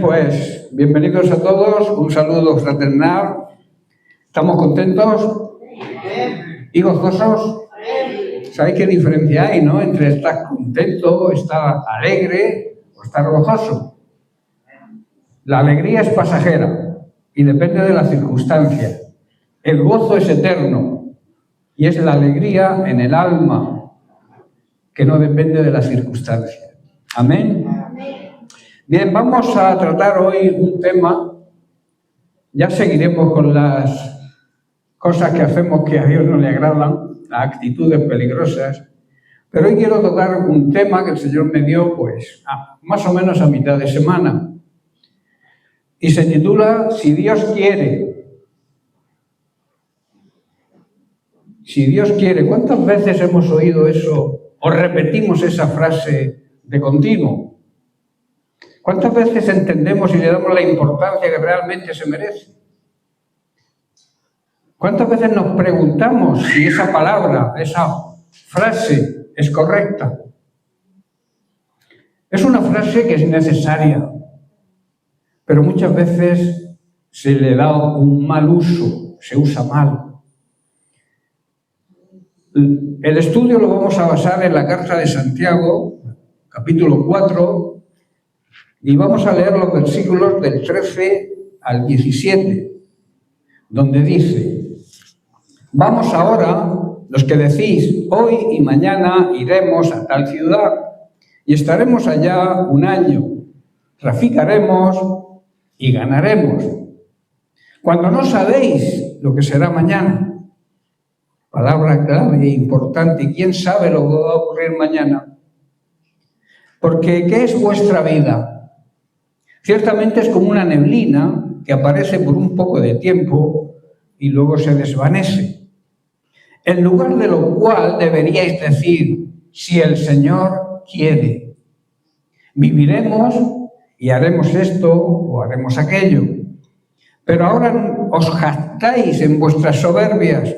pues bienvenidos a todos, un saludo fraternal. ¿Estamos contentos y gozosos? ¿Sabéis qué diferencia hay, no? Entre estar contento, estar alegre o estar gozoso. La alegría es pasajera y depende de las circunstancias. El gozo es eterno y es la alegría en el alma que no depende de las circunstancias. Amén. Bien, vamos a tratar hoy un tema. Ya seguiremos con las cosas que hacemos que a Dios no le agradan, las actitudes peligrosas. Pero hoy quiero tocar un tema que el Señor me dio, pues, más o menos a mitad de semana. Y se titula Si Dios quiere. Si Dios quiere. ¿Cuántas veces hemos oído eso o repetimos esa frase de continuo? ¿Cuántas veces entendemos y le damos la importancia que realmente se merece? ¿Cuántas veces nos preguntamos si esa palabra, esa frase es correcta? Es una frase que es necesaria, pero muchas veces se le da un mal uso, se usa mal. El estudio lo vamos a basar en la carta de Santiago, capítulo 4, y vamos a leer los versículos del 13 al 17, donde dice: Vamos ahora, los que decís, hoy y mañana iremos a tal ciudad, y estaremos allá un año, traficaremos y ganaremos, cuando no sabéis lo que será mañana. Palabra clave e importante. ¿Quién sabe lo que va a ocurrir mañana? Porque ¿qué es vuestra vida? Ciertamente es como una neblina que aparece por un poco de tiempo y luego se desvanece. En lugar de lo cual deberíais decir, si el Señor quiere, viviremos y haremos esto o haremos aquello. Pero ahora os jactáis en vuestras soberbias.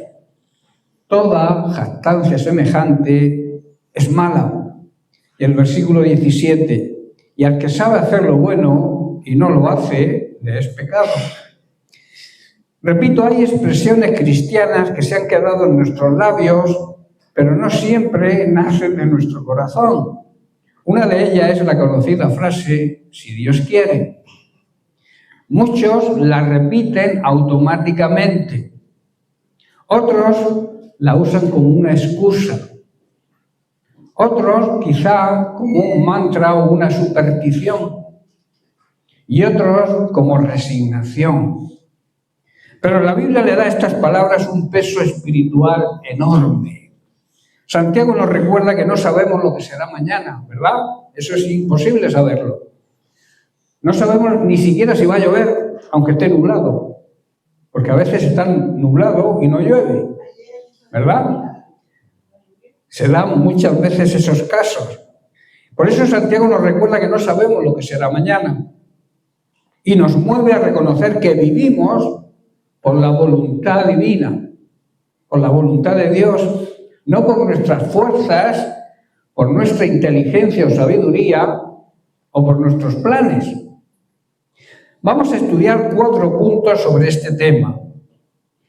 Toda jactancia semejante es mala. Y el versículo 17, y al que sabe hacer lo bueno y no lo hace, le es pecado. Repito, hay expresiones cristianas que se han quedado en nuestros labios, pero no siempre nacen de nuestro corazón. Una de ellas es la conocida frase, si Dios quiere. Muchos la repiten automáticamente. Otros la usan como una excusa. Otros quizá como un mantra o una superstición. Y otros como resignación. Pero la Biblia le da a estas palabras un peso espiritual enorme. Santiago nos recuerda que no sabemos lo que será mañana, ¿verdad? Eso es imposible saberlo. No sabemos ni siquiera si va a llover, aunque esté nublado. Porque a veces está nublado y no llueve, ¿verdad? Se dan muchas veces esos casos. Por eso Santiago nos recuerda que no sabemos lo que será mañana. Y nos mueve a reconocer que vivimos por la voluntad divina, por la voluntad de Dios, no por nuestras fuerzas, por nuestra inteligencia o sabiduría, o por nuestros planes. Vamos a estudiar 4 puntos sobre este tema.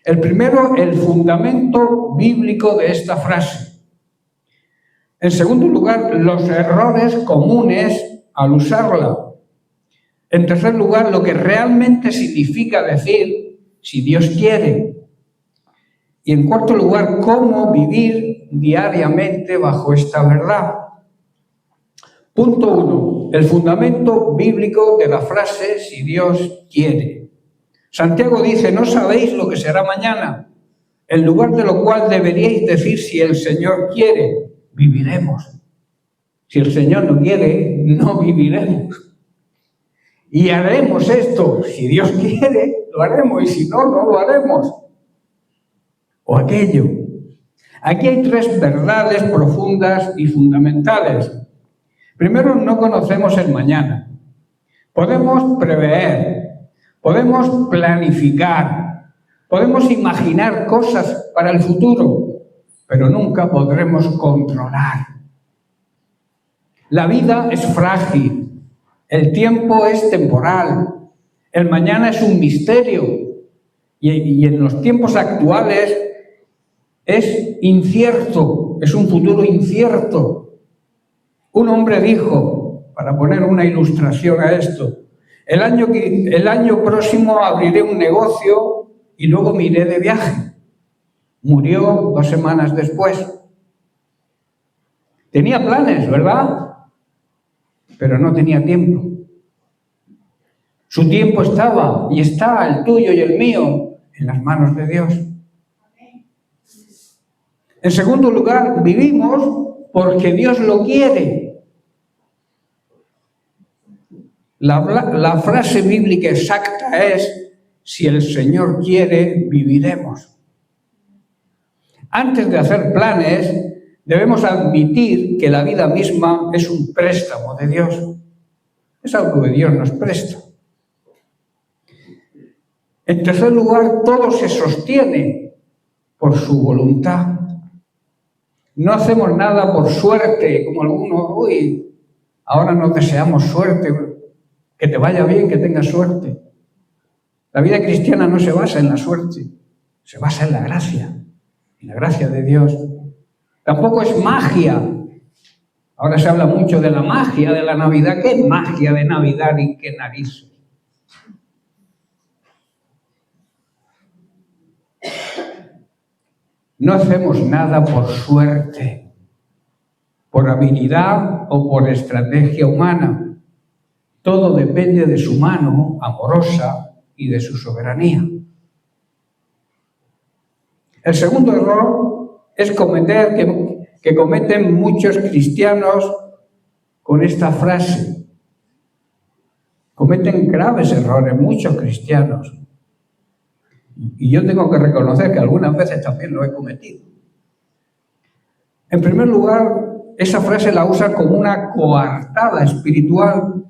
El primero, el fundamento bíblico de esta frase. En segundo lugar, los errores comunes al usarla. En tercer lugar, lo que realmente significa decir si Dios quiere. Y en cuarto lugar, cómo vivir diariamente bajo esta verdad. Punto 1. El fundamento bíblico de la frase si Dios quiere. Santiago dice, no sabéis lo que será mañana, en lugar de lo cual deberíais decir si el Señor quiere, viviremos. Si el Señor no quiere, no viviremos. Y haremos esto, si Dios quiere, lo haremos, y si no, no lo haremos. O aquello. Aquí hay 3 verdades profundas y fundamentales. Primero, no conocemos el mañana. Podemos prever, podemos planificar, podemos imaginar cosas para el futuro, pero nunca podremos controlar. La vida es frágil, El tiempo es temporal. El mañana es un misterio. Y en los tiempos actuales es incierto, es un futuro incierto. Un hombre dijo, para poner una ilustración a esto, el año próximo abriré un negocio y luego me iré de viaje. Murió 2 semanas después. Tenía planes, ¿verdad? Pero no tenía tiempo. Su tiempo estaba y está, el tuyo y el mío, en las manos de Dios. En segundo lugar, vivimos porque Dios lo quiere. La frase bíblica exacta es, si el Señor quiere, viviremos. Antes de hacer planes, debemos admitir que la vida misma es un préstamo de Dios. Es algo que Dios nos presta. En tercer lugar, todo se sostiene por su voluntad. No hacemos nada por suerte, como algunos, ahora nos deseamos suerte, que te vaya bien, que tengas suerte. La vida cristiana no se basa en la suerte, se basa en la gracia de Dios. Tampoco es magia. Ahora se habla mucho de la magia de la Navidad. ¿Qué magia de Navidad y qué narices? No hacemos nada por suerte, por habilidad o por estrategia humana. Todo depende de su mano amorosa y de su soberanía. El segundo error es que cometen muchos cristianos con esta frase. Cometen graves errores muchos cristianos. Y yo tengo que reconocer que algunas veces también lo he cometido. En primer lugar, esa frase la usan como una coartada espiritual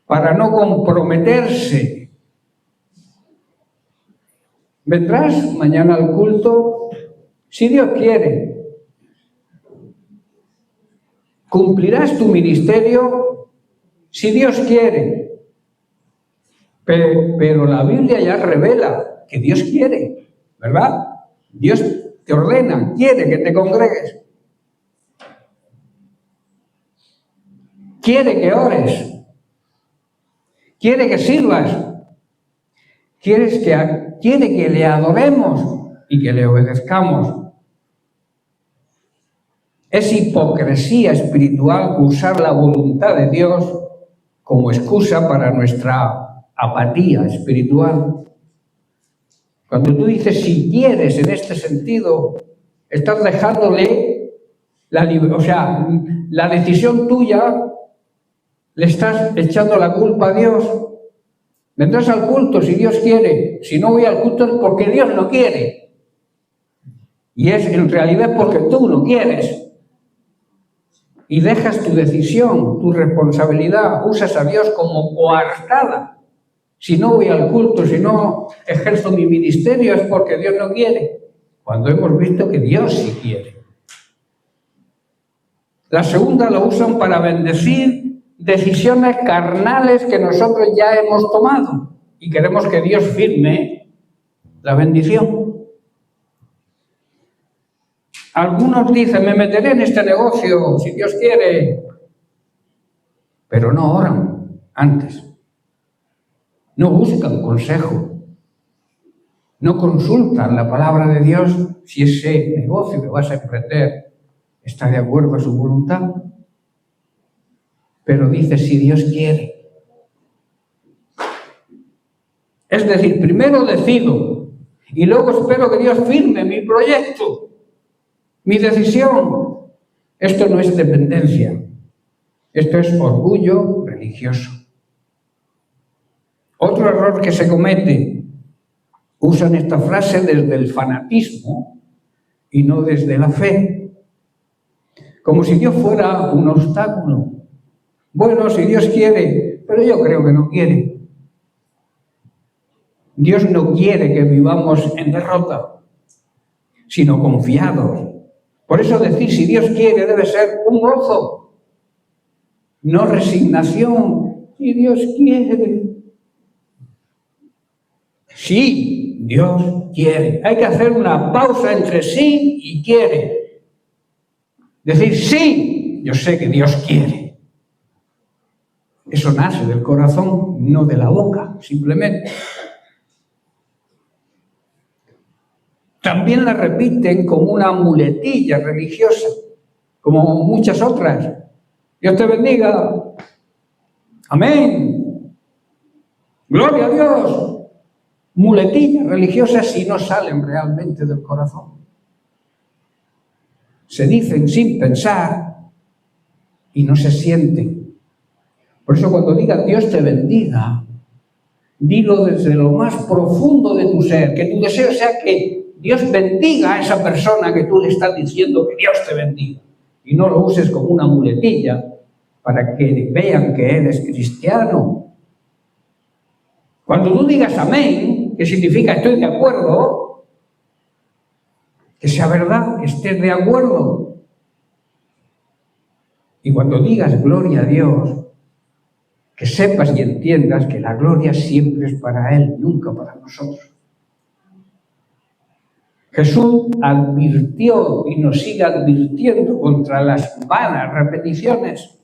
para no comprometerse. ¿Vendrás mañana al culto? Si Dios quiere. ¿Cumplirás tu ministerio? Si Dios quiere. Pero la Biblia ya revela que Dios quiere, ¿verdad? Dios te ordena, quiere que te congregues. Quiere que ores. Quiere que sirvas. Quiere que le adoremos y que le obedezcamos. Es hipocresía espiritual usar la voluntad de Dios como excusa para nuestra apatía espiritual. Cuando tú dices si quieres en este sentido, estás dejándole la decisión tuya, le estás echando la culpa a Dios. Vendrás al culto si Dios quiere. Si no voy al culto es porque Dios no quiere. Y en realidad porque tú no quieres. Y dejas tu decisión, tu responsabilidad, usas a Dios como coartada. Si no voy al culto, si no ejerzo mi ministerio es porque Dios no quiere. Cuando hemos visto que Dios sí quiere. La segunda lo usan para bendecir decisiones carnales que nosotros ya hemos tomado y queremos que Dios firme la bendición. Algunos dicen, me meteré en este negocio si Dios quiere, pero no oran antes. No buscan consejo, no consultan la palabra de Dios si ese negocio que vas a emprender está de acuerdo a su voluntad. Pero dice, si Dios quiere. Es decir, primero decido y luego espero que Dios firme mi proyecto, mi decisión. Esto no es dependencia, esto es orgullo religioso. Otro error que se comete, usan esta frase desde el fanatismo y no desde la fe, como si Dios fuera un obstáculo. Bueno, si Dios quiere, pero yo creo que no quiere. Dios no quiere que vivamos en derrota, sino confiados. Por eso decir si Dios quiere debe ser un gozo. no resignación. Si Dios quiere. Sí, Dios quiere. Hay que hacer una pausa entre sí y quiere. Decir, sí, yo sé que Dios quiere. Eso nace del corazón, no de la boca, simplemente. También la repiten como una muletilla religiosa, como muchas otras. Dios te bendiga. Amén. Gloria a Dios. Muletillas religiosas si no salen realmente del corazón. Se dicen sin pensar y no se sienten. Por eso cuando digas Dios te bendiga, dilo desde lo más profundo de tu ser, que tu deseo sea que Dios bendiga a esa persona que tú le estás diciendo que Dios te bendiga. Y no lo uses como una muletilla para que vean que eres cristiano. Cuando tú digas amén, que significa estoy de acuerdo, que sea verdad, que estés de acuerdo. Y cuando digas gloria a Dios, que sepas y entiendas que la gloria siempre es para Él, nunca para nosotros. Jesús advirtió y nos sigue advirtiendo contra las vanas repeticiones.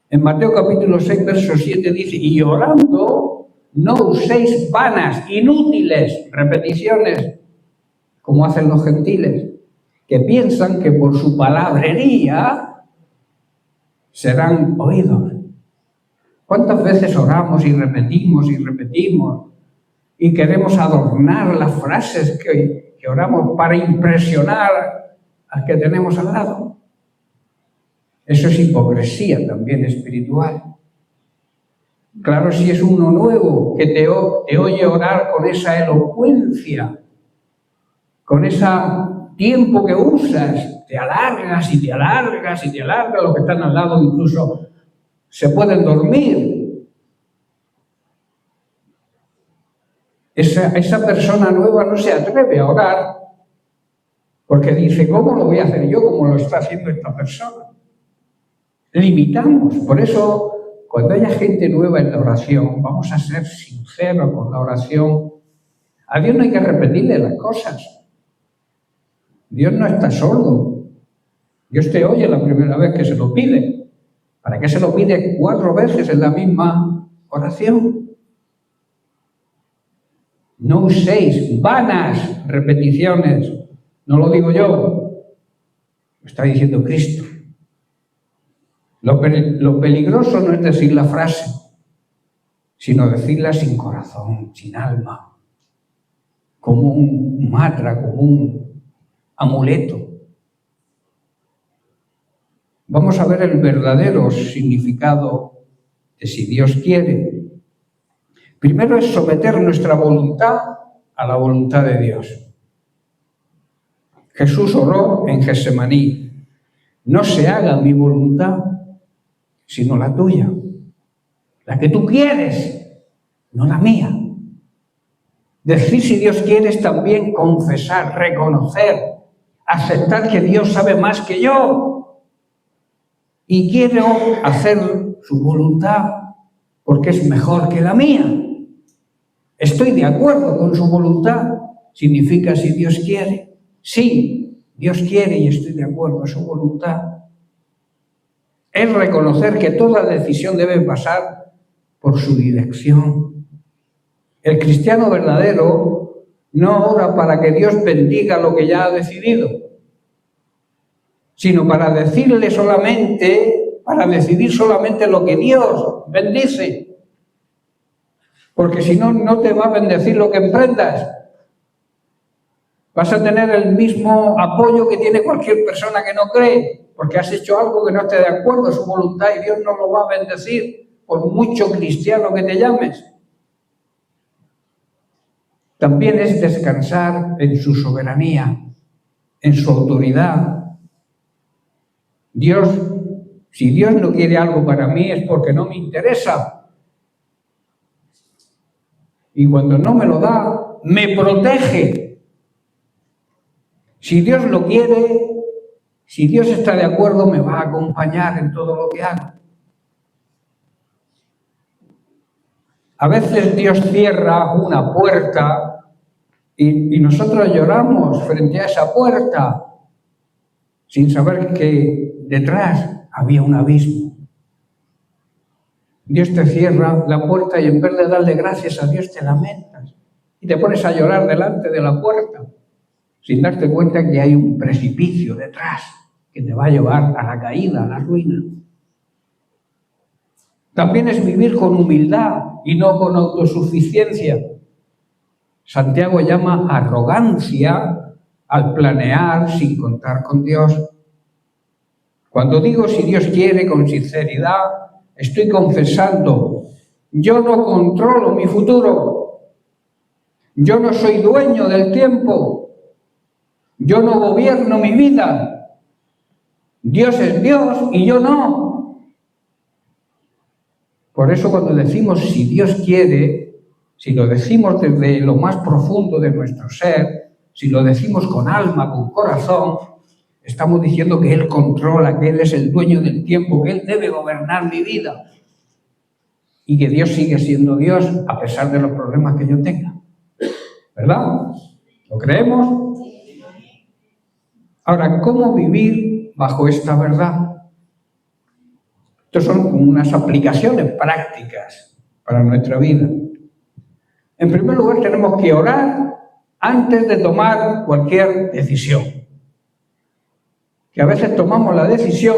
En Mateo capítulo 6, verso 7 dice, y orando no uséis vanas, inútiles repeticiones, como hacen los gentiles, que piensan que por su palabrería serán oídos. ¿Cuántas veces oramos y repetimos y queremos adornar las frases que oramos para impresionar al que tenemos al lado? Eso es hipocresía también espiritual. Claro, si es uno nuevo que te oye orar con esa elocuencia, con ese tiempo que usas, te alargas y te alargas y te alargas, los que están al lado incluso se pueden dormir. Esa persona nueva no se atreve a orar porque dice, ¿cómo lo voy a hacer yo como lo está haciendo esta persona? Limitamos. Por eso, cuando haya gente nueva en la oración, vamos a ser sinceros con la oración. A Dios no hay que repetirle las cosas. Dios no está sordo. Dios te oye la primera vez que se lo pide. ¿Para qué se lo pide 4 veces en la misma oración? No uséis vanas repeticiones. No lo digo yo, lo está diciendo Cristo. Lo peligroso no es decir la frase, sino decirla sin corazón, sin alma, como un mantra, como un amuleto. Vamos a ver el verdadero significado de si Dios quiere. Primero es someter nuestra voluntad a la voluntad de Dios. Jesús oró en Getsemaní, no se haga mi voluntad, sino la tuya, la que tú quieres, no la mía. Decir si Dios quiere es también confesar, reconocer, aceptar que Dios sabe más que yo y quiero hacer su voluntad porque es mejor que la mía. Estoy de acuerdo con su voluntad, significa si Dios quiere. Sí, Dios quiere y estoy de acuerdo con su voluntad. Es reconocer que toda decisión debe pasar por su dirección. El cristiano verdadero no ora para que Dios bendiga lo que ya ha decidido, sino para decidir solamente lo que Dios bendice. Porque si no, no te va a bendecir lo que emprendas. Vas a tener el mismo apoyo que tiene cualquier persona que no cree, porque has hecho algo que no esté de acuerdo a su voluntad y Dios no lo va a bendecir, por mucho cristiano que te llames. También es descansar en su soberanía, en su autoridad. Si Dios no quiere algo para mí es porque no me interesa. Y cuando no me lo da, me protege. Si Dios lo quiere, si Dios está de acuerdo, me va a acompañar en todo lo que haga. A veces Dios cierra una puerta y nosotros lloramos frente a esa puerta sin saber que detrás había un abismo. Dios te cierra la puerta y en vez de darle gracias a Dios te lamentas y te pones a llorar delante de la puerta sin darte cuenta que hay un precipicio detrás que te va a llevar a la caída, a la ruina. También es vivir con humildad y no con autosuficiencia. Santiago llama arrogancia al planear sin contar con Dios. Cuando digo si Dios quiere con sinceridad, estoy confesando, yo no controlo mi futuro, yo no soy dueño del tiempo, yo no gobierno mi vida, Dios es Dios y yo no. Por eso cuando decimos si Dios quiere, si lo decimos desde lo más profundo de nuestro ser, si lo decimos con alma, con corazón, estamos diciendo que Él controla, que Él es el dueño del tiempo, que Él debe gobernar mi vida y que Dios sigue siendo Dios a pesar de los problemas que yo tenga. ¿Verdad? ¿Lo creemos? Ahora, ¿cómo vivir bajo esta verdad? Estas son como unas aplicaciones prácticas para nuestra vida. En primer lugar, tenemos que orar antes de tomar cualquier decisión. Que a veces tomamos la decisión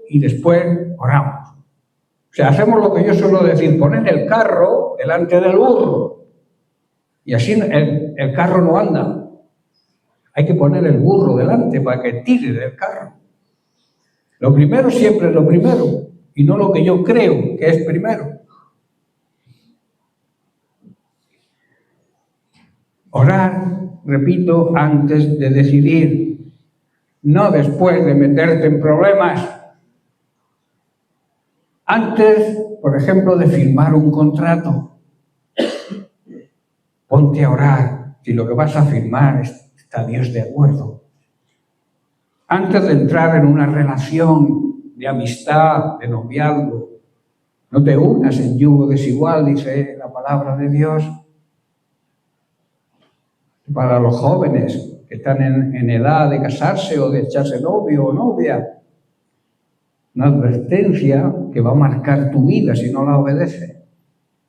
y después oramos. O sea, hacemos lo que yo suelo decir, poner el carro delante del burro. Y así el carro no anda. Hay que poner el burro delante para que tire del carro. Lo primero siempre es lo primero, y no lo que yo creo que es primero. Orar, repito, antes de decidir, no después de meterte en problemas. Antes, por ejemplo, de firmar un contrato, ponte a orar si lo que vas a firmar está Dios de acuerdo. Antes de entrar en una relación de amistad, de noviazgo, no te unas en yugo desigual, dice la palabra de Dios. Para los jóvenes que están en edad de casarse o de echarse novio o novia, una advertencia que va a marcar tu vida si no la obedeces.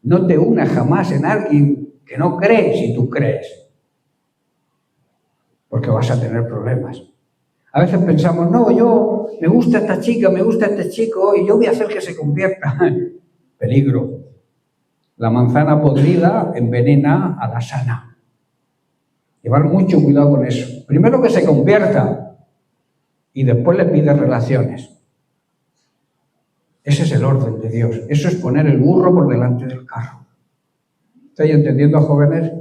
No te unas jamás en alguien que no cree si tú crees, porque vas a tener problemas. A veces pensamos, no, yo me gusta esta chica, me gusta este chico y yo voy a hacer que se convierta. Peligro. La manzana podrida envenena a la sana. Llevar mucho cuidado con eso. Primero que se convierta y después le pide relaciones. Ese es el orden de Dios. Eso es poner el burro por delante del carro. ¿Estáis entendiendo, jóvenes?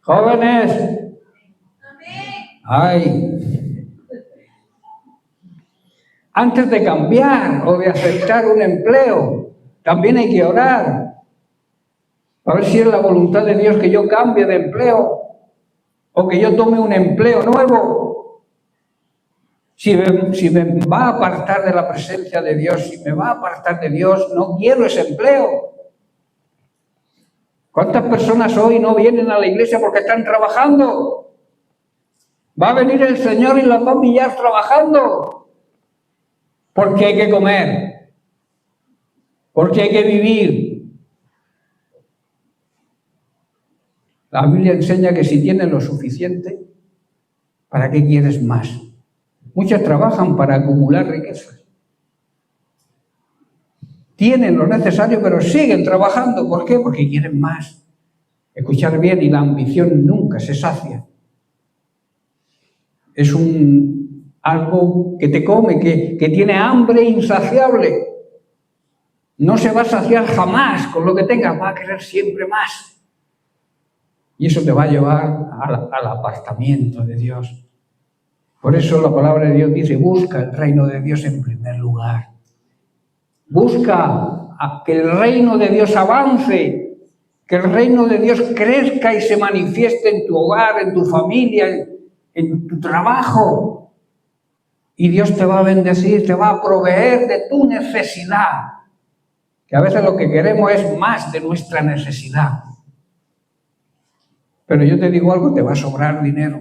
¡Jóvenes! ¡Ay! Antes de cambiar o de aceptar un empleo, también hay que orar. A ver si es la voluntad de Dios que yo cambie de empleo o que yo tome un empleo nuevo. Si me va a apartar de la presencia de Dios, si me va a apartar de Dios, no quiero ese empleo. ¿Cuántas personas hoy no vienen a la iglesia porque están trabajando? Va a venir el Señor y las va a pillar trabajando. Porque hay que comer. Porque hay que vivir. La Biblia enseña que si tienes lo suficiente, ¿para qué quieres más? Muchos trabajan para acumular riquezas. Tienen lo necesario, pero siguen trabajando. ¿Por qué? Porque quieren más. Escuchar bien, y la ambición nunca se sacia. Es algo que te come, que tiene hambre insaciable. No se va a saciar jamás con lo que tengas, va a querer siempre más. Y eso te va a llevar al apartamiento de Dios. Por eso la palabra de Dios dice, busca el reino de Dios en primer lugar. Busca a que el reino de Dios avance, que el reino de Dios crezca y se manifieste en tu hogar, en tu familia, en tu trabajo. Y Dios te va a bendecir, te va a proveer de tu necesidad. que a veces lo que queremos es más de nuestra necesidad. Pero yo te digo algo, te va a sobrar dinero.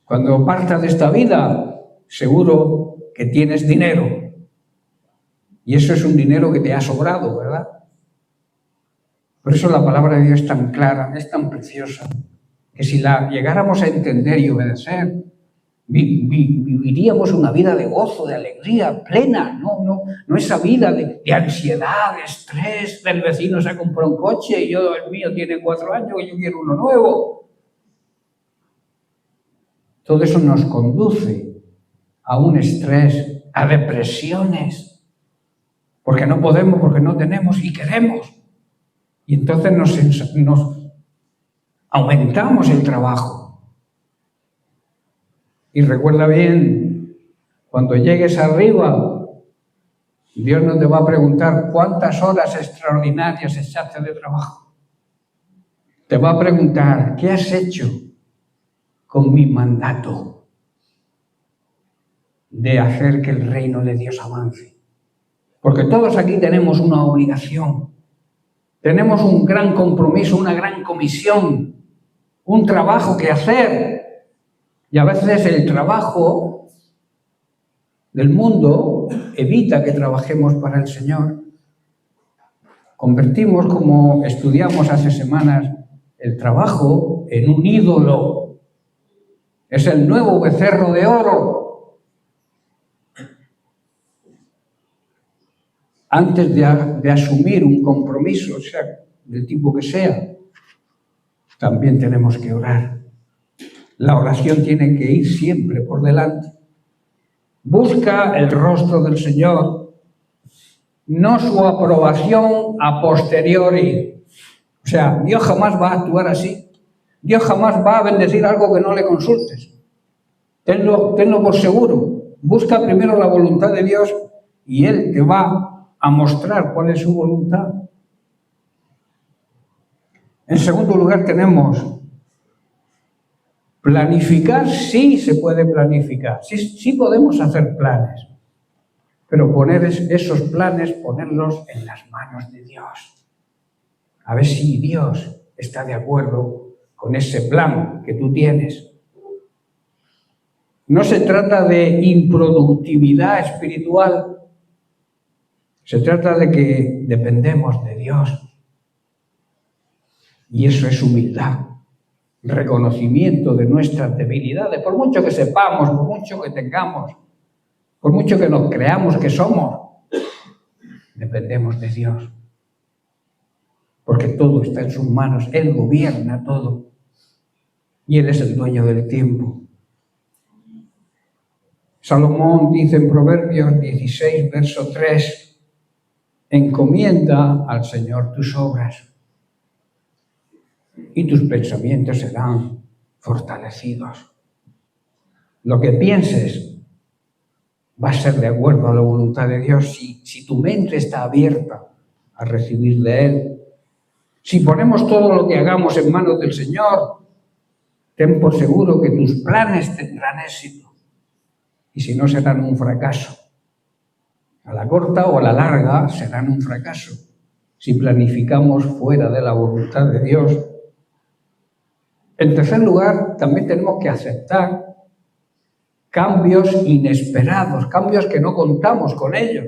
Cuando partas de esta vida, seguro que tienes dinero. Y eso es un dinero que te ha sobrado, ¿verdad? Por eso la palabra de Dios es tan clara, es tan preciosa, que si la llegáramos a entender y obedecer, viviríamos una vida de gozo, de alegría plena, no esa vida de ansiedad, de estrés, del vecino se compró un coche y el mío tiene 4 años y yo quiero uno nuevo. Todo eso nos conduce a un estrés, a depresiones, porque no podemos, porque no tenemos y queremos. Y entonces nos aumentamos el trabajo. Y recuerda bien, cuando llegues arriba, Dios no te va a preguntar cuántas horas extraordinarias echaste de trabajo. Te va a preguntar, ¿qué has hecho con mi mandato de hacer que el reino de Dios avance? Porque todos aquí tenemos una obligación, tenemos un gran compromiso, una gran comisión, un trabajo que hacer. Y a veces el trabajo del mundo evita que trabajemos para el Señor. Convertimos, como estudiamos hace semanas, el trabajo en un ídolo. Es el nuevo becerro de oro. Antes de asumir un compromiso, o sea, del tipo que sea, también tenemos que orar. La oración tiene que ir siempre por delante. Busca el rostro del Señor, no su aprobación a posteriori. O sea, Dios jamás va a actuar así. Dios jamás va a bendecir algo que no le consultes. Tenlo por seguro. Busca primero la voluntad de Dios y Él te va a mostrar cuál es su voluntad. En segundo lugar tenemos planificar. Sí se puede planificar, sí podemos hacer planes, pero poner esos planes, ponerlos en las manos de Dios. A ver si Dios está de acuerdo con ese plan que tú tienes. No se trata de improductividad espiritual, se trata de que dependemos de Dios. Y eso es humildad, reconocimiento de nuestras debilidades, por mucho que sepamos, por mucho que tengamos, por mucho que nos creamos que somos, dependemos de Dios. Porque todo está en sus manos, Él gobierna todo. Y Él es el dueño del tiempo. Salomón dice en Proverbios 16, verso 3, encomienda al Señor tus obras y tus pensamientos serán fortalecidos. Lo que pienses va a ser de acuerdo a la voluntad de Dios si tu mente está abierta a recibir de Él. Si ponemos todo lo que hagamos en manos del Señor, ten por seguro que tus planes tendrán éxito. Y si no, serán un fracaso. A la corta o a la larga serán un fracaso. Si planificamos fuera de la voluntad de Dios. En tercer lugar, también tenemos que aceptar cambios inesperados, cambios que no contamos con ellos,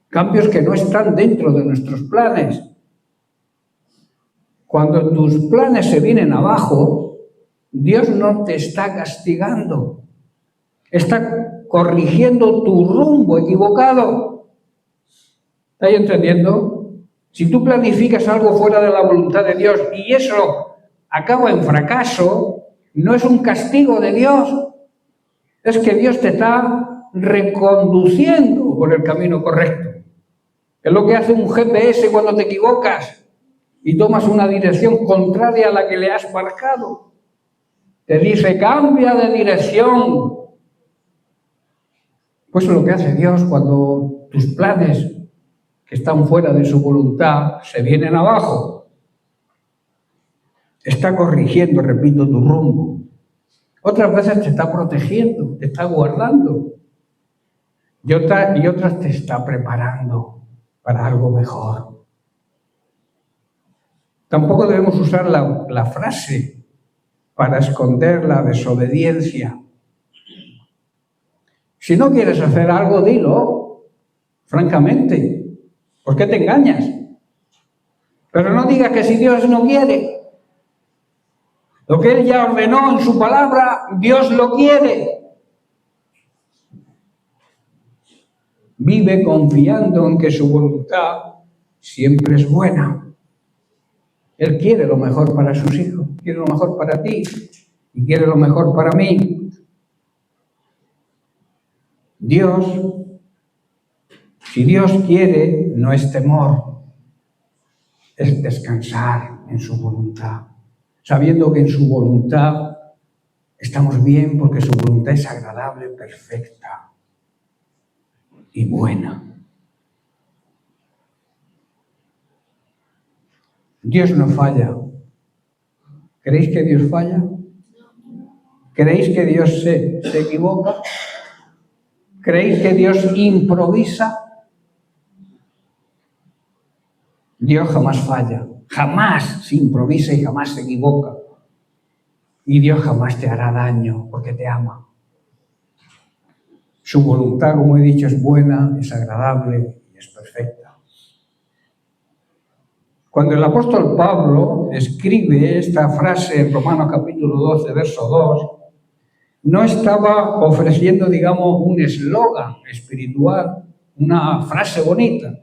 cambios que no están dentro de nuestros planes. Cuando tus planes se vienen abajo, Dios no te está castigando, está corrigiendo tu rumbo equivocado. ¿Estáis entendiendo? Si tú planificas algo fuera de la voluntad de Dios y eso acaba en fracaso, no es un castigo de Dios, es que Dios te está reconduciendo por el camino correcto. Es lo que hace un GPS cuando te equivocas y tomas una dirección contraria a la que le has marcado. Te dice, cambia de dirección. Pues es lo que hace Dios cuando tus planes que están fuera de su voluntad se vienen abajo. Está corrigiendo, repito, tu rumbo. Otras veces te está protegiendo, te está guardando. y otras te está preparando para algo mejor. Tampoco debemos usar la frase para esconder la desobediencia. Si no quieres hacer algo, dilo, francamente. ¿Por qué te engañas? Pero no digas que si Dios no quiere. Lo que Él ya ordenó en su palabra, Dios lo quiere. Vive confiando en que su voluntad siempre es buena. Él quiere lo mejor para sus hijos, quiere lo mejor para ti y quiere lo mejor para mí. Dios, si Dios quiere, no es temor, es descansar en su voluntad, sabiendo que en su voluntad estamos bien porque su voluntad es agradable, perfecta y buena. Dios no falla. ¿Creéis que Dios falla? ¿Creéis que Dios se equivoca? ¿Creéis que Dios improvisa? Dios jamás falla, jamás se improvisa y jamás se equivoca. Y Dios jamás te hará daño porque te ama. Su voluntad, como he dicho, es buena, es agradable y es perfecta. Cuando el apóstol Pablo escribe esta frase en Romanos capítulo 12, verso 2, no estaba ofreciendo, digamos, un eslogan espiritual, una frase bonita,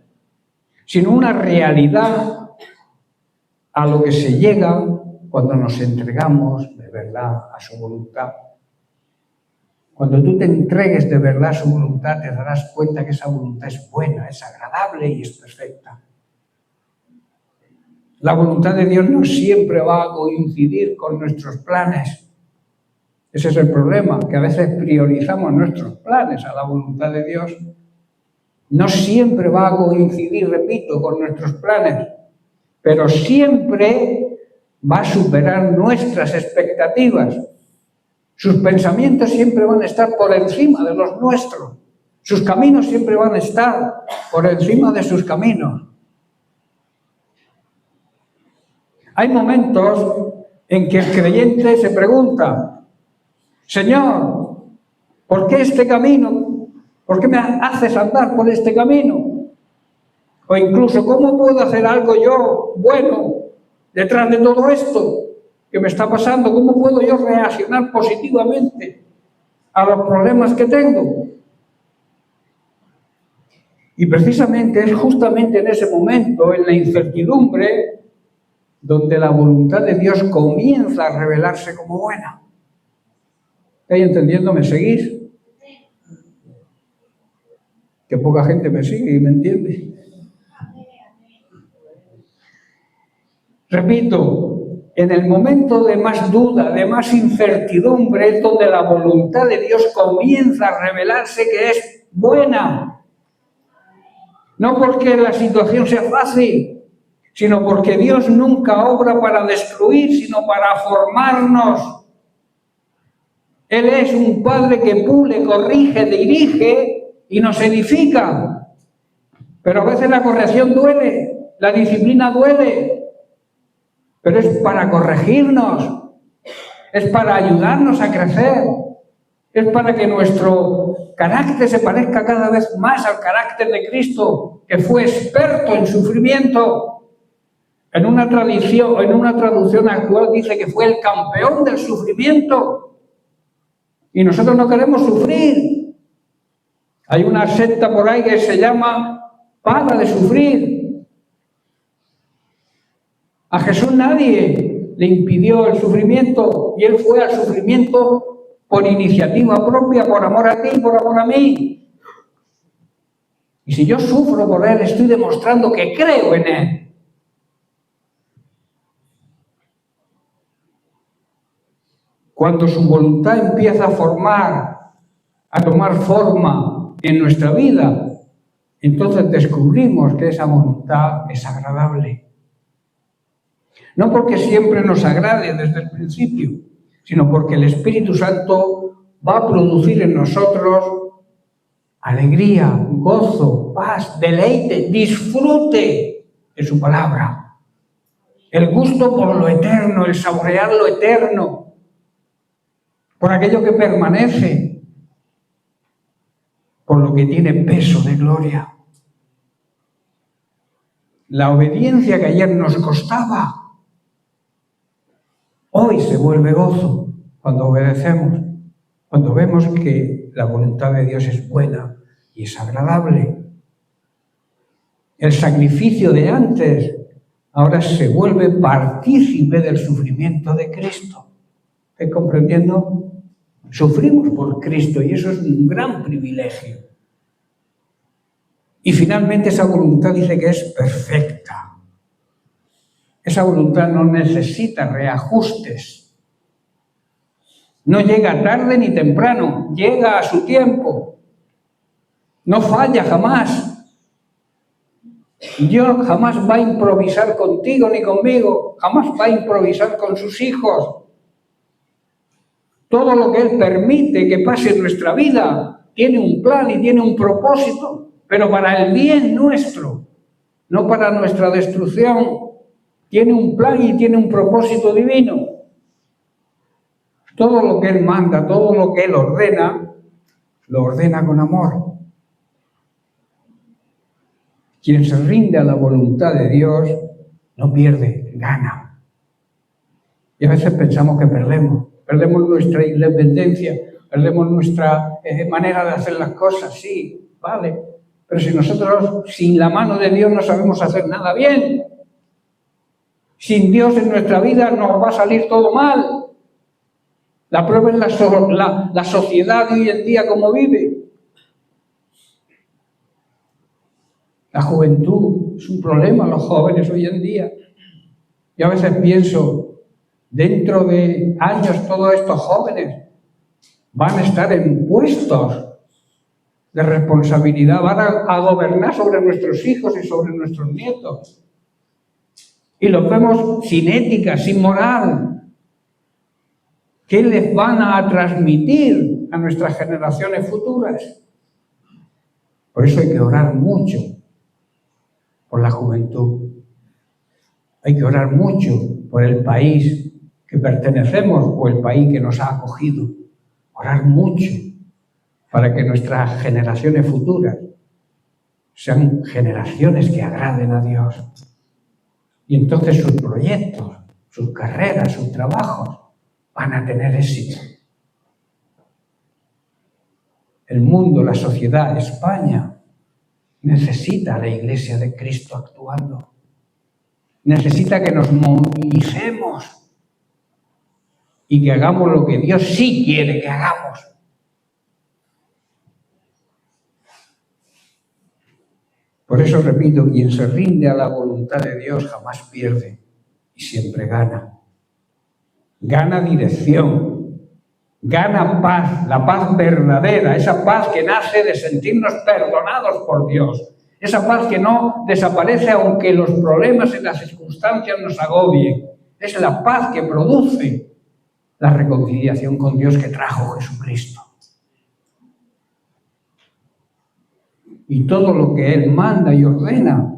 sino una realidad a lo que se llega cuando nos entregamos de verdad a su voluntad. Cuando tú te entregues de verdad a su voluntad, te darás cuenta que esa voluntad es buena, es agradable y es perfecta. La voluntad de Dios no siempre va a coincidir con nuestros planes. Ese es el problema, que a veces priorizamos nuestros planes a la voluntad de Dios. No siempre va a coincidir, repito, con nuestros planes, pero siempre va a superar nuestras expectativas. Sus pensamientos siempre van a estar por encima de los nuestros. Sus caminos siempre van a estar por encima de sus caminos. Hay momentos en que el creyente se pregunta: Señor, ¿por qué este camino? ¿Por qué me haces andar por este camino? O incluso, ¿cómo puedo hacer algo yo bueno detrás de todo esto que me está pasando? ¿Cómo puedo yo reaccionar positivamente a los problemas que tengo? Y precisamente es justamente en ese momento, en la incertidumbre, donde la voluntad de Dios comienza a revelarse como buena. ¿Estáis entendiendo? ¿Me seguís? Que poca gente me sigue y me entiende. Repito, en el momento de más duda, de más incertidumbre, es donde la voluntad de Dios comienza a revelarse que es buena. No porque la situación sea fácil, sino porque Dios nunca obra para destruir, sino para formarnos. Él es un Padre que pule, corrige, dirige y nos edifica. Pero a veces la corrección duele, la disciplina duele, pero es para corregirnos, es para ayudarnos a crecer, es para que nuestro carácter se parezca cada vez más al carácter de Cristo, que fue experto en sufrimiento. En una traducción actual dice que fue el campeón del sufrimiento. Y nosotros no queremos sufrir. Hay una secta por ahí que se llama Para de Sufrir. A Jesús nadie le impidió el sufrimiento y Él fue al sufrimiento por iniciativa propia, por amor a ti y por amor a mí. Y si yo sufro por Él, estoy demostrando que creo en Él. Cuando su voluntad empieza a tomar forma en nuestra vida, entonces descubrimos que esa voluntad es agradable. No porque siempre nos agrade desde el principio, sino porque el Espíritu Santo va a producir en nosotros alegría, gozo, paz, deleite, disfrute de su palabra. El gusto por lo eterno, el saborear lo eterno, por aquello que permanece, por lo que tiene peso de gloria. La obediencia que ayer nos costaba, hoy se vuelve gozo cuando obedecemos, cuando vemos que la voluntad de Dios es buena y es agradable. El sacrificio de antes ahora se vuelve partícipe del sufrimiento de Cristo. ¿Estás comprendiendo? Sufrimos por Cristo y eso es un gran privilegio. Y finalmente esa voluntad dice que es perfecta. Esa voluntad no necesita reajustes. No llega tarde ni temprano, llega a su tiempo. No falla jamás. Dios jamás va a improvisar contigo ni conmigo, jamás va a improvisar con sus hijos. Todo lo que Él permite que pase en nuestra vida tiene un plan y tiene un propósito, pero para el bien nuestro, no para nuestra destrucción. Tiene un plan y tiene un propósito divino. Todo lo que Él manda, todo lo que Él ordena, lo ordena con amor. Quien se rinde a la voluntad de Dios no pierde, gana. Y a veces pensamos que perdemos nuestra independencia, perdemos nuestra manera de hacer las cosas, sí, vale. Pero si nosotros sin la mano de Dios no sabemos hacer nada bien, sin Dios en nuestra vida nos va a salir todo mal. La prueba es la sociedad de hoy en día como vive. La juventud es un problema, los jóvenes hoy en día. Yo a veces pienso, dentro de años todos estos jóvenes van a estar en puestos de responsabilidad, van a gobernar sobre nuestros hijos y sobre nuestros nietos. Y los vemos sin ética, sin moral. ¿Qué les van a transmitir a nuestras generaciones futuras? Por eso hay que orar mucho por la juventud. Hay que orar mucho por el país que pertenecemos o el país que nos ha acogido. Orar mucho para que nuestras generaciones futuras sean generaciones que agraden a Dios. Y entonces sus proyectos, sus carreras, sus trabajos van a tener éxito. El mundo, la sociedad, España, necesita a la Iglesia de Cristo actuando. Necesita que nos movilicemos y que hagamos lo que Dios sí quiere que hagamos. Por eso repito, quien se rinde a la voluntad de Dios jamás pierde y siempre gana. Gana dirección, gana paz, la paz verdadera, esa paz que nace de sentirnos perdonados por Dios, esa paz que no desaparece aunque los problemas y las circunstancias nos agobien. Es la paz que produce la reconciliación con Dios que trajo Jesucristo. Y todo lo que Él manda y ordena,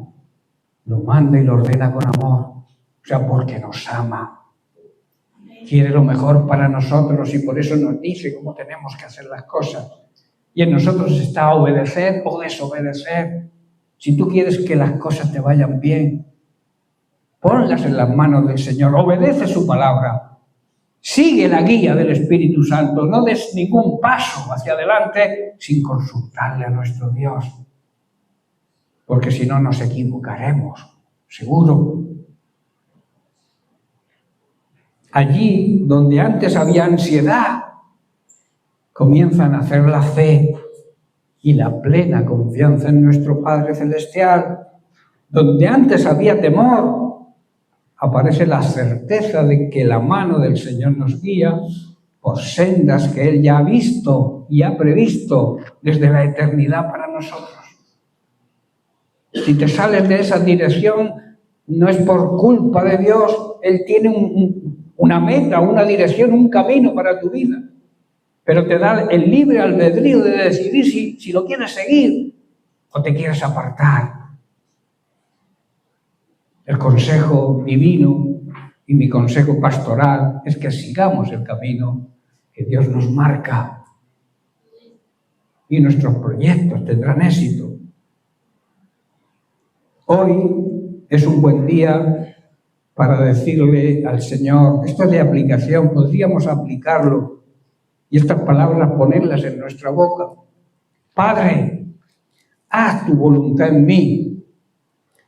lo manda y lo ordena con amor. O sea, porque nos ama. Quiere lo mejor para nosotros y por eso nos dice cómo tenemos que hacer las cosas. Y en nosotros está obedecer o desobedecer. Si tú quieres que las cosas te vayan bien, ponlas en las manos del Señor. Obedece su palabra. Sigue la guía del Espíritu Santo. No des ningún paso hacia adelante sin consultarle a nuestro Dios. Porque si no nos equivocaremos, seguro. Allí donde antes había ansiedad, comienza a nacer la fe y la plena confianza en nuestro Padre Celestial. Donde antes había temor, aparece la certeza de que la mano del Señor nos guía por sendas que Él ya ha visto y ha previsto desde la eternidad para nosotros. Si te sales de esa dirección, no es por culpa de Dios. Él tiene una meta, una dirección, un camino para tu vida. pero te da el libre albedrío de decidir si lo quieres seguir o te quieres apartar. El consejo divino y mi consejo pastoral es que sigamos el camino que Dios nos marca y nuestros proyectos tendrán éxito. Hoy es un buen día para decirle al Señor, esto es de aplicación, podríamos aplicarlo y estas palabras ponerlas en nuestra boca. Padre, haz tu voluntad en mí,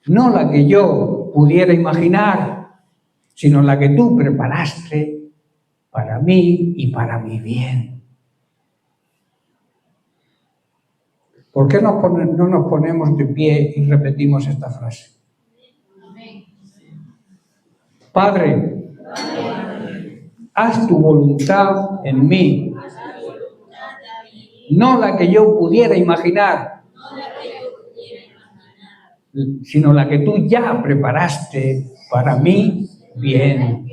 no la que yo pudiera imaginar, sino la que tú preparaste para mí y para mi bien. ¿Por qué no nos ponemos de pie y repetimos esta frase? Padre, haz tu voluntad en mí, no la que yo pudiera imaginar, sino la que tú ya preparaste para mí bien.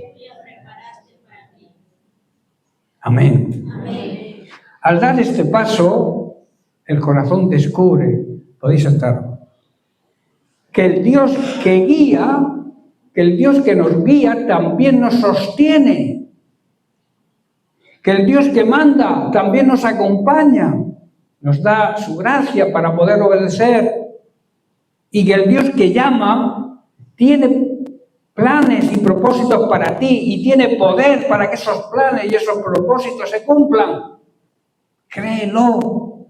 Amén. Al dar este paso, el corazón descubre, podéis sentar, que el Dios que guía, que el Dios que nos guía también nos sostiene, que el Dios que manda también nos acompaña, nos da su gracia para poder obedecer, y que el Dios que llama tiene planes y propósitos para ti y tiene poder para que esos planes y esos propósitos se cumplan. Créelo.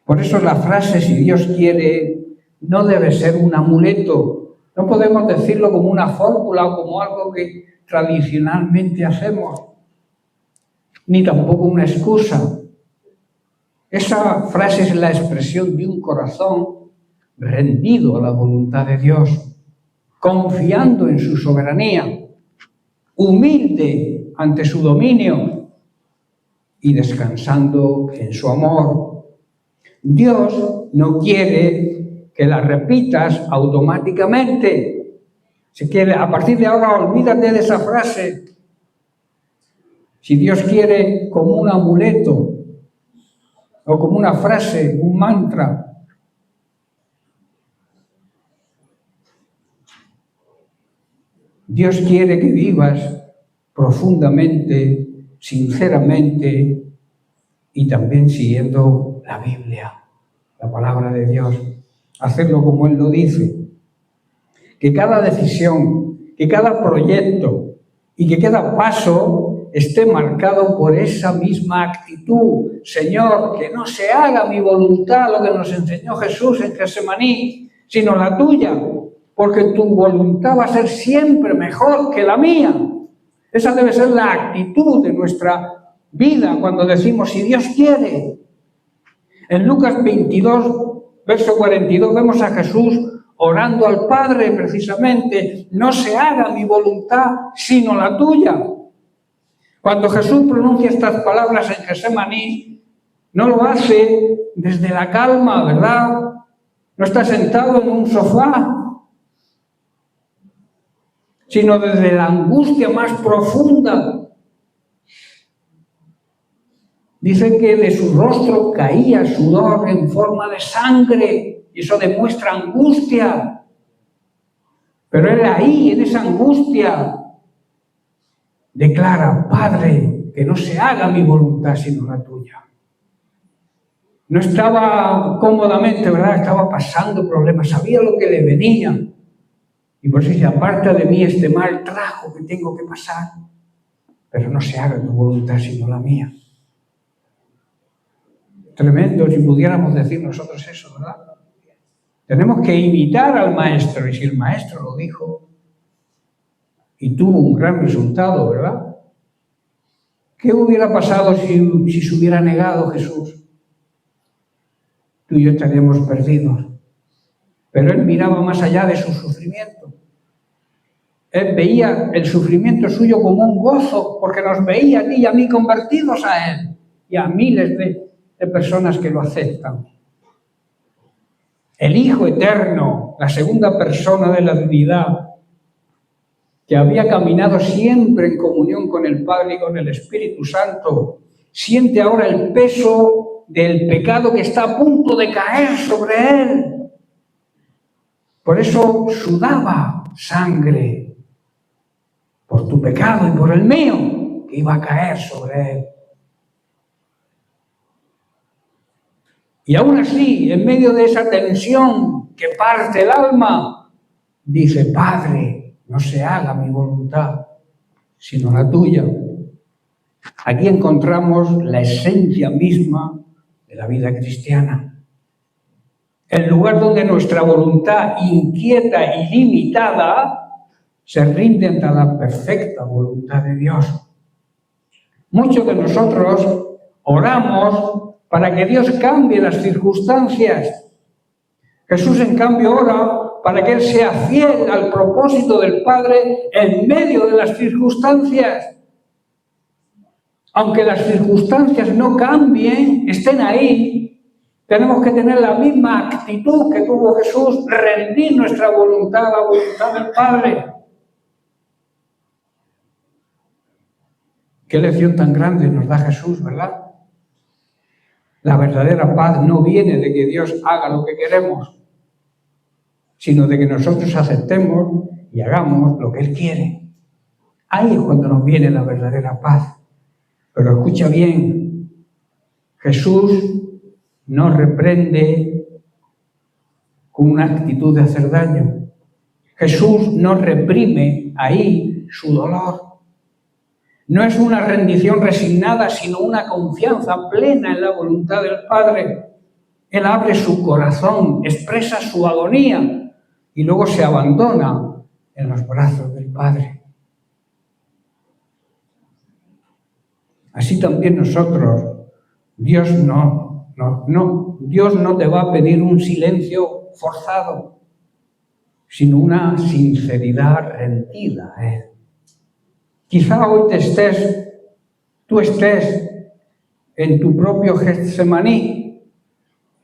Por eso la frase, si Dios quiere, no debe ser un amuleto. No podemos decirlo como una fórmula o como algo que tradicionalmente hacemos, ni tampoco una excusa. Esa frase es la expresión de un corazón rendido a la voluntad de Dios, confiando en su soberanía, humilde ante su dominio y descansando en su amor. Dios no quiere que la repitas automáticamente. Si quiere, a partir de ahora, olvídate de esa frase. Si Dios quiere, como un amuleto o como una frase, un mantra. Dios quiere que vivas profundamente, sinceramente y también siguiendo la Biblia, la palabra de Dios. Hacerlo como Él lo dice. Que cada decisión, que cada proyecto y que cada paso esté marcado por esa misma actitud. Señor, que no se haga mi voluntad, lo que nos enseñó Jesús en Getsemaní, sino la tuya, porque tu voluntad va a ser siempre mejor que la mía. Esa debe ser la actitud de nuestra vida cuando decimos, si Dios quiere. En Lucas 22, verso 42, vemos a Jesús orando al Padre precisamente, no se haga mi voluntad, sino la tuya. Cuando Jesús pronuncia estas palabras en Getsemaní, no lo hace desde la calma, ¿verdad? No está sentado en un sofá, sino desde la angustia más profunda. Dice que de su rostro caía sudor en forma de sangre, y eso demuestra angustia. Pero él ahí, en esa angustia, declara, Padre, que no se haga mi voluntad sino la tuya. No estaba cómodamente, ¿verdad? Estaba pasando problemas, sabía lo que le venía. Y por eso dice, aparta de mí este mal trago que tengo que pasar. Pero no se haga tu voluntad sino la mía. Tremendo si pudiéramos decir nosotros eso, ¿verdad? Tenemos que imitar al Maestro, y si el Maestro lo dijo y tuvo un gran resultado, ¿verdad? ¿Qué hubiera pasado si se hubiera negado Jesús? Tú y yo estaríamos perdidos. Pero Él miraba más allá de su sufrimiento. Él veía el sufrimiento suyo como un gozo, porque nos veía a ti y a mí convertidos a Él, y a miles de personas que lo aceptan. El Hijo Eterno, la segunda persona de la Trinidad, que había caminado siempre en comunión con el Padre y con el Espíritu Santo, siente ahora el peso del pecado que está a punto de caer sobre él. Por eso sudaba sangre por tu pecado y por el mío, que iba a caer sobre él. Y aún así, en medio de esa tensión que parte el alma, dice: Padre, no se haga mi voluntad, sino la tuya. Aquí encontramos la esencia misma de la vida cristiana. El lugar donde nuestra voluntad inquieta y limitada se rinde ante la perfecta voluntad de Dios. Muchos de nosotros oramos para que Dios cambie las circunstancias. Jesús, en cambio, ora para que Él sea fiel al propósito del Padre en medio de las circunstancias. Aunque las circunstancias no cambien, estén ahí, tenemos que tener la misma actitud que tuvo Jesús, rendir nuestra voluntad a la voluntad del Padre. Qué lección tan grande nos da Jesús, ¿verdad? La verdadera paz no viene de que Dios haga lo que queremos, sino de que nosotros aceptemos y hagamos lo que Él quiere. Ahí es cuando nos viene la verdadera paz. Pero escucha bien, Jesús no reprende con una actitud de hacer daño. Jesús no reprime ahí su dolor. No es una rendición resignada, sino una confianza plena en la voluntad del Padre. Él abre su corazón, expresa su agonía y luego se abandona en los brazos del Padre. Así también nosotros, Dios no te va a pedir un silencio forzado, sino una sinceridad rendida a Él. Quizá hoy tú estés en tu propio Getsemaní,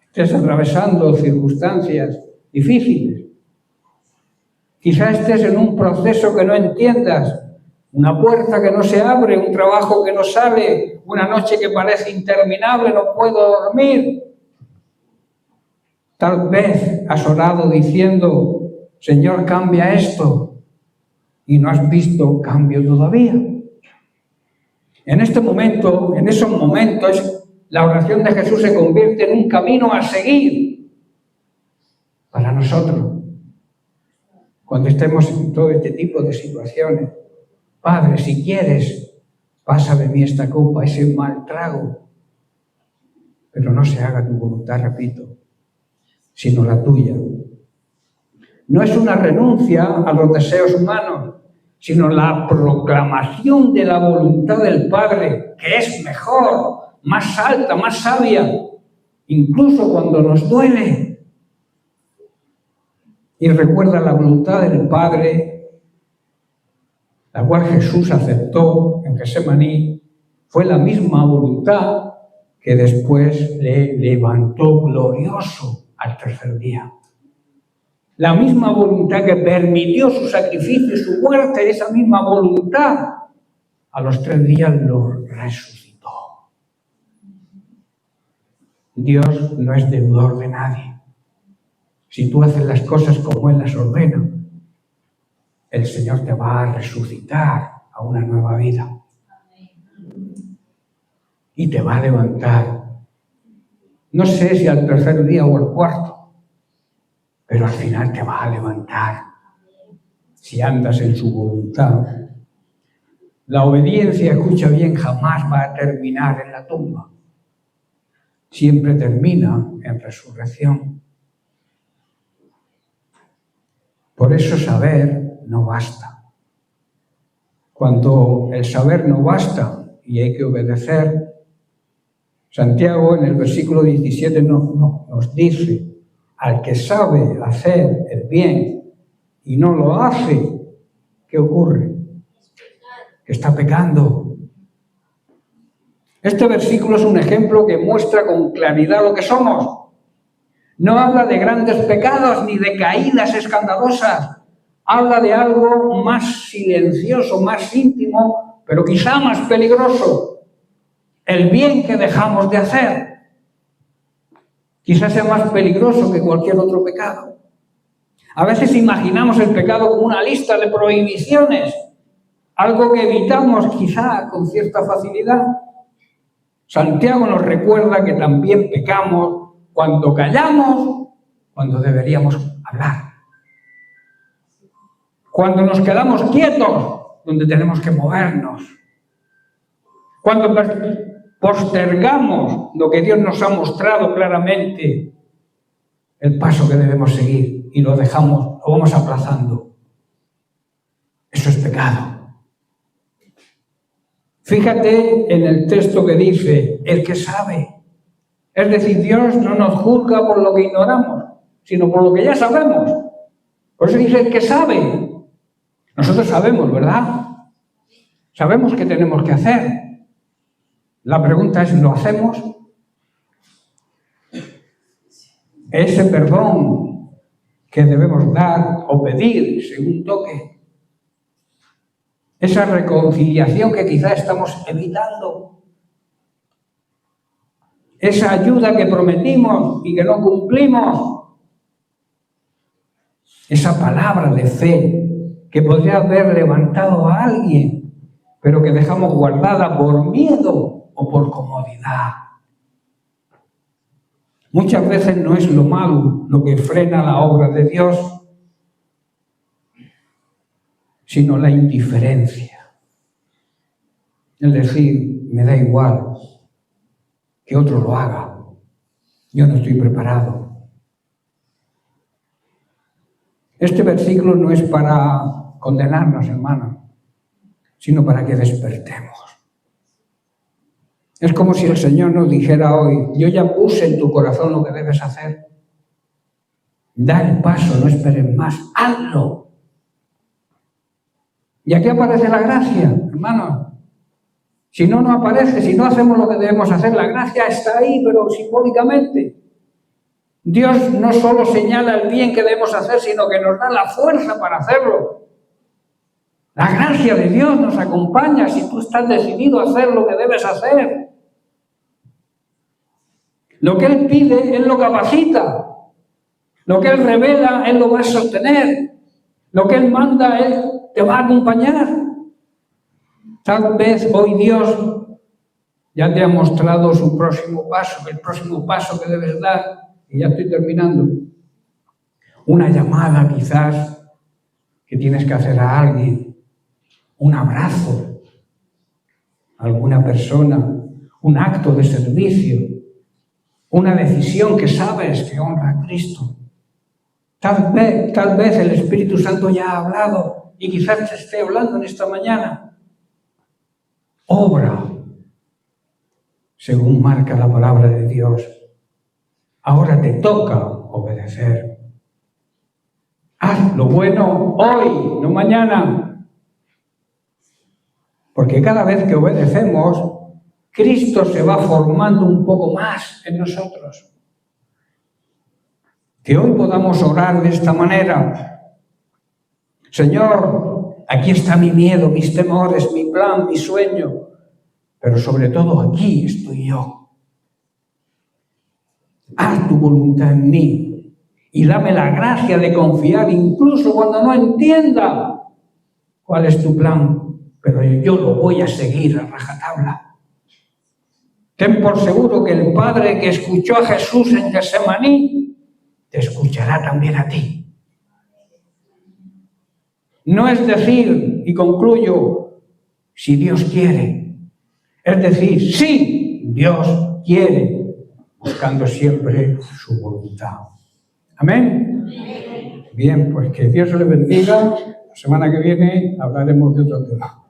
estés atravesando circunstancias difíciles. Quizá estés en un proceso que no entiendas, una puerta que no se abre, un trabajo que no sale, una noche que parece interminable, no puedo dormir. Tal vez has orado diciendo: Señor, cambia esto, y no has visto cambio todavía. En esos momentos, la oración de Jesús se convierte en un camino a seguir para nosotros. Cuando estemos en todo este tipo de situaciones: Padre, si quieres, pasa de mí esta copa, ese mal trago, pero no se haga tu voluntad, repito, sino la tuya. No es una renuncia a los deseos humanos, sino la proclamación de la voluntad del Padre, que es mejor, más alta, más sabia, incluso cuando nos duele. Y recuerda, la voluntad del Padre, la cual Jesús aceptó en Getsemaní, fue la misma voluntad que después le levantó glorioso al tercer día. La misma voluntad que permitió su sacrificio y su muerte, esa misma voluntad, a los 3 días lo resucitó. Dios no es deudor de nadie. Si tú haces las cosas como Él las ordena, el Señor te va a resucitar a una nueva vida. Y te va a levantar. No sé si al tercer día o al cuarto, pero al final te va a levantar si andas en su voluntad. La obediencia, escucha bien, jamás va a terminar en la tumba. Siempre termina en resurrección. Por eso saber no basta. Cuando el saber no basta y hay que obedecer, Santiago en el versículo 17 nos dice: al que sabe hacer el bien y no lo hace, ¿qué ocurre? Que está pecando. Este versículo es un ejemplo que muestra con claridad lo que somos. No habla de grandes pecados ni de caídas escandalosas. habla de algo más silencioso, más íntimo, pero quizá más peligroso. El bien que dejamos de hacer. Quizás sea más peligroso que cualquier otro pecado. A veces imaginamos el pecado como una lista de prohibiciones, algo que evitamos quizá con cierta facilidad. Santiago nos recuerda que también pecamos cuando callamos, cuando deberíamos hablar. Cuando nos quedamos quietos, donde tenemos que movernos. Cuando postergamos lo que Dios nos ha mostrado claramente, el paso que debemos seguir, y lo vamos aplazando. Eso es pecado. Fíjate en el texto que dice, el que sabe. Es decir, Dios no nos juzga por lo que ignoramos, sino por lo que ya sabemos. Por eso dice el que sabe. Nosotros sabemos, ¿verdad? Sabemos qué tenemos que hacer. La pregunta es, ¿lo hacemos? Ese perdón que debemos dar o pedir según toque. Esa reconciliación que quizá estamos evitando. Esa ayuda que prometimos y que no cumplimos. Esa palabra de fe que podría haber levantado a alguien, pero que dejamos guardada por miedo o por comodidad. Muchas veces no es lo malo lo que frena la obra de Dios, sino la indiferencia. Es decir, me da igual que otro lo haga. Yo no estoy preparado. Este versículo no es para condenarnos, hermanos, sino para que despertemos. Es como si el Señor nos dijera hoy, yo ya puse en tu corazón lo que debes hacer. Da el paso, no esperes más, hazlo. Y aquí aparece la gracia, hermanos. Si no, no aparece, si no hacemos lo que debemos hacer, la gracia está ahí, pero simbólicamente. Dios no solo señala el bien que debemos hacer, sino que nos da la fuerza para hacerlo. La gracia de Dios nos acompaña si tú estás decidido a hacer lo que debes hacer. Lo que Él pide, Él lo capacita. Lo que Él revela, Él lo va a sostener. Lo que Él manda, Él te va a acompañar. Tal vez hoy Dios ya te ha mostrado su próximo paso, el próximo paso que debes dar. Y ya estoy terminando. Una llamada quizás que tienes que hacer a alguien. Un abrazo a alguna persona. Un acto de servicio. Una decisión que sabes que honra a Cristo. Tal vez el Espíritu Santo ya ha hablado y quizás te esté hablando en esta mañana. Obra según marca la palabra de Dios. Ahora te toca obedecer. Haz lo bueno hoy, no mañana. Porque cada vez que obedecemos, Cristo se va formando un poco más en nosotros. Que hoy podamos orar de esta manera. Señor, aquí está mi miedo, mis temores, mi plan, mi sueño. Pero sobre todo aquí estoy yo. Haz tu voluntad en mí y dame la gracia de confiar incluso cuando no entienda cuál es tu plan, pero yo lo voy a seguir a rajatabla. Ten por seguro que el Padre que escuchó a Jesús en Getsemaní te escuchará también a ti. No es decir, y concluyo, si Dios quiere. Es decir, sí, Dios quiere, buscando siempre su voluntad. ¿Amén? Bien, pues que Dios le bendiga. La semana que viene hablaremos de otro tema.